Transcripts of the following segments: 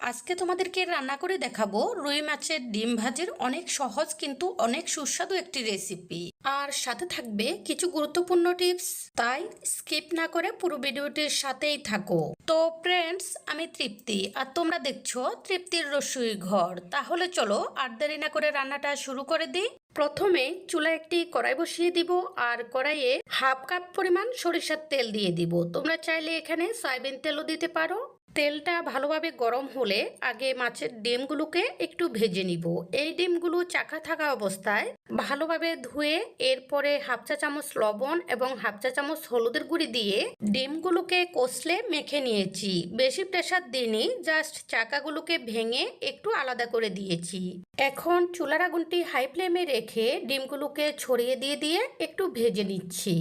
আজকে তোমাদেরকে রান্না করে দেখাবো রুই মাছের ডিম ভাজির অনেক সহজ কিন্তু অনেক সুস্বাদু একটি রেসিপি। আর সাথে থাকবে কিছু গুরুত্বপূর্ণ টিপস, তাই স্কিপ না করে পুরো ভিডিওটির সাথেই থাকো। তো ফ্রেন্ডস, আমি তৃপ্তি আর তোমরা দেখছো তৃপ্তির রসুই ঘর। তাহলে চলো আর দেরি না করে রান্নাটা শুরু করে দিই। প্রথমে চুলায় একটি কড়াই বসিয়ে দিব আর কড়াইয়ে হাফ কাপ পরিমাণ সরিষার তেল দিয়ে দিব। তোমরা চাইলে এখানে সয়াবিন তেলও দিতে পারো। তেলটা ভালোভাবে গরম হলে আগে মাছের ডিমগুলোকে একটু ভেজে নিব। এই ডিমগুলো চাকা থাকা অবস্থায় ভালোভাবে ধুয়ে এরপরে হাফ চা চামচ লবণ এবং হাফ চা চামচ হলুদের গুঁড়ি দিয়ে ডিমগুলোকে কষলে মেখে নিয়েছি। বেশি প্রেসার দিইনি, জাস্ট চাকাগুলোকে ভেঙে একটু আলাদা করে দিয়েছি। এখন চুলার আগুনটি হাই ফ্লেমে রেখে ডিমগুলোকে ছড়িয়ে দিয়ে একটু ভেজে নিচ্ছি।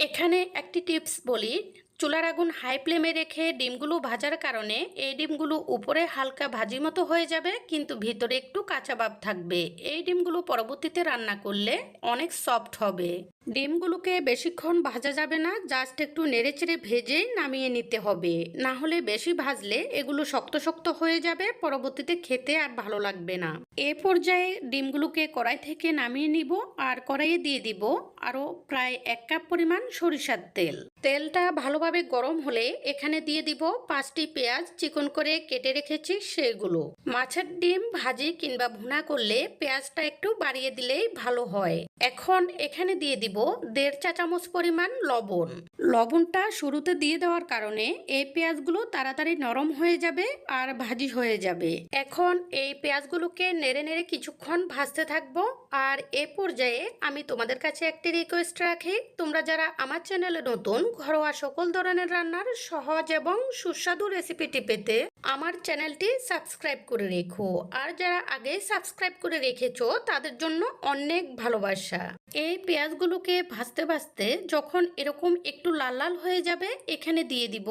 এখানে একটি টিপস বলি, চুলার আগুন হাই ফ্লেমে রেখে ডিমগুলো ভাজার কারণে এই ডিমগুলো উপরে হালকা ভাজি মতো হয়ে যাবে, কিন্তু ভিতরে একটু কাঁচা ভাব থাকবে। এই ডিমগুলো পরবর্তীতে রান্না করলে অনেক সফট হবে। ডিমগুলোকে বেশিক্ষণ ভাজা যাবে না, জাস্ট একটু নেড়েচেড়ে ভেজেই নামিয়ে নিতে হবে। না হলে বেশি ভাজলে এগুলো শক্ত শক্ত হয়ে যাবে, পরবর্তীতে খেতে আর ভালো লাগবে না। এ পর্যায়ে ডিমগুলোকে কড়াই থেকে নামিয়ে নিব আর কড়াইয়ে দিয়ে দিব আরও প্রায় 1 কাপ পরিমাণ সরিষার তেল। তেলটা ভালোভাবে গরম হলে এখানে দিয়ে দিব 5টি পেঁয়াজ চিকন করে কেটে রেখেছি সেগুলো। মাছের ডিম ভাজি কিংবা ভুনা করলে পেঁয়াজটা একটু বাড়িয়ে দিলেই ভালো হয়। এখন এখানে দিয়ে দিব 1.5 চা চামচ পরিমাণ লবণ। লবণটা শুরুতে দিয়ে দেওয়ার কারণে এই পেঁয়াজগুলো তাড়াতাড়ি নরম হয়ে যাবে আর ভাজি হয়ে যাবে। এখন এই পেঁয়াজগুলোকে নেড়ে নেড়ে কিছুক্ষণ ভাজতে থাকবো। আর এ পর্যায়ে আমি তোমাদের কাছে একটি রিকোয়েস্ট রাখি, তোমরা যারা আমার চ্যানেলে নতুন, ঘরোয়া সকল ধরনের রান্নার সহজ এবং সুস্বাদু রেসিপিটি পেতে আমার চ্যানেলটি সাবস্ক্রাইব করে রেখো। আর যারা আগে সাবস্ক্রাইব করে রেখেছো তাদের জন্য অনেক ভালোবাসা। এই পেঁয়াজগুলোকে ভাজতে ভাজতে যখন এরকম একটু লাল লাল হয়ে যাবে, এখানে দিয়ে দিব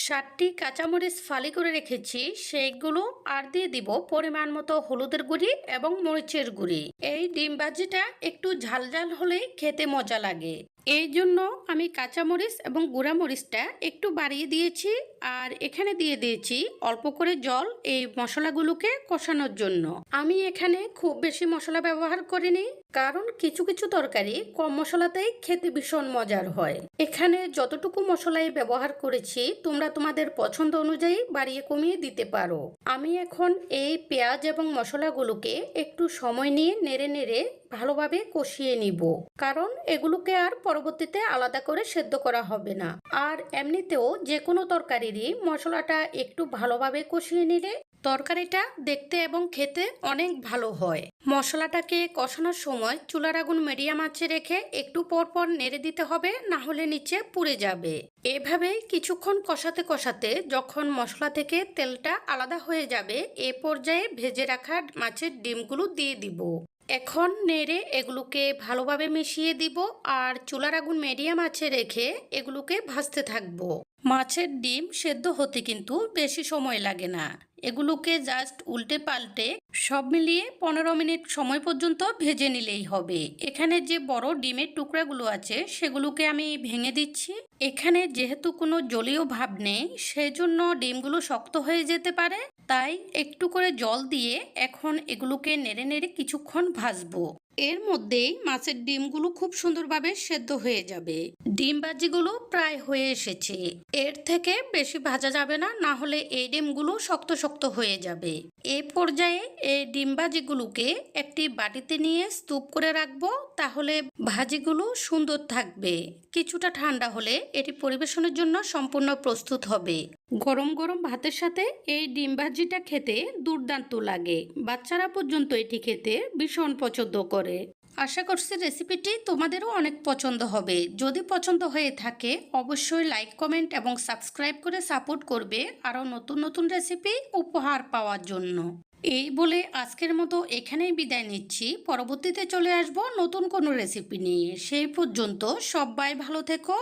7টি কাঁচামরিচ ফালি করে রেখেছি সেইগুলো, আর দিয়ে দিব পরিমাণ মতো হলুদের গুঁড়ি এবং মরিচের গুঁড়ি। এই ডিম ভাজিটা একটু ঝাল ঝাল হলেই খেতে মজা লাগে, এই জন্য আমি কাঁচামরিচ এবং গুঁড়া মরিচটা একটু বাড়িয়ে দিয়েছি। আর এখানে দিয়ে দিয়েছি অল্প করে জল এই মশলাগুলোকে কষানোর জন্য। আমি এখানে খুব বেশি মশলা ব্যবহার করিনি, কারণ কিছু কিছু তরকারি কম মশলাতেই খেতে ভীষণ মজার হয়। এখানে যতটুকু মশলাই ব্যবহার করেছি তোমরা তোমাদের পছন্দ অনুযায়ী বাড়িয়ে কমিয়ে দিতে পারো। আমি এখন এই পেঁয়াজ এবং মশলাগুলোকে একটু সময় নিয়ে নেড়ে নেড়ে ভালোভাবে কষিয়ে নিব, কারণ এগুলোকে আর পরবর্তীতে আলাদা করে সেদ্ধ করা হবে না। আর এমনিতেও যে কোনো তরকারিরই মশলাটা একটু ভালোভাবে কষিয়ে নিলে তরকারিটা দেখতে এবং খেতে অনেক ভালো হয়। মশলাটাকে কষানোর সময় চুলার আগুন মিডিয়াম আঁচে রেখে একটু পর পর নেড়ে দিতে হবে, না হলে নিচে পুড়ে যাবে। এভাবেই কিছুক্ষণ কষাতে কষাতে যখন মশলা থেকে তেলটা আলাদা হয়ে যাবে, এ পর্যায়ে ভেজে রাখা মাছের ডিমগুলো দিয়ে দিব। এখন নেড়ে এগুলোকে ভালোভাবে মিশিয়ে দিব আর চুলার আগুন মিডিয়াম আঁচে রেখে এগুলোকে ভাজতে থাকবো। মাছের ডিম সেদ্ধ হতে কিন্তু বেশি সময় লাগে না, এগুলোকে জাস্ট উল্টে পাল্টে সব মিলিয়ে 15 মিনিট সময় পর্যন্ত ভেজে নিলেই হবে। এখানে যে বড় ডিমের টুকরাগুলো আছে সেগুলোকে আমি ভেঙে দিচ্ছি। এখানে যেহেতু কোনো জলীয় ভাব নেই, সেজন্য ডিমগুলো শক্ত হয়ে যেতে পারে, তাই একটু করে জল দিয়ে এখন এগুলোকে নেড়ে নেড়ে কিছুক্ষণ ভাজবো। এর মধ্যেই মাছের ডিমগুলো খুব সুন্দরভাবে সেদ্ধ হয়ে যাবে। ডিম ভাজিগুলো প্রায় হয়ে এসেছে, এর থেকে বেশি ভাজা যাবে না, না হলে এই ডিমগুলো শক্ত শক্ত হয়ে যাবে। এই পর্যায়ে এই ডিম ভাজিগুলোকে একটি বাটিতে নিয়ে স্তূপ করে রাখবো, তাহলে ভাজিগুলো সুন্দর থাকবে। কিছুটা ঠান্ডা হলে এটি পরিবেশনের জন্য সম্পূর্ণ প্রস্তুত হবে। গরম গরম ভাতের সাথে এই ডিম ভাজিটা খেতে দুর্দান্ত লাগে, বাচ্চারা পর্যন্ত এটি খেতে ভীষণ পছন্দ করে। আশা করছি রেসিপিটি তোমাদেরও অনেক পছন্দ হবে। যদি পছন্দ হয়ে থাকে অবশ্যই লাইক, কমেন্ট এবং সাবস্ক্রাইব করে সাপোর্ট করবে আরও নতুন নতুন রেসিপি উপহার পাওয়ার জন্য। এই বলে আজকের মতো এখানেই বিদায় নিচ্ছি। পরবর্তীতে চলে আসব নতুন কোনো রেসিপি নিয়ে। সেই পর্যন্ত সবাই ভালো থেকো।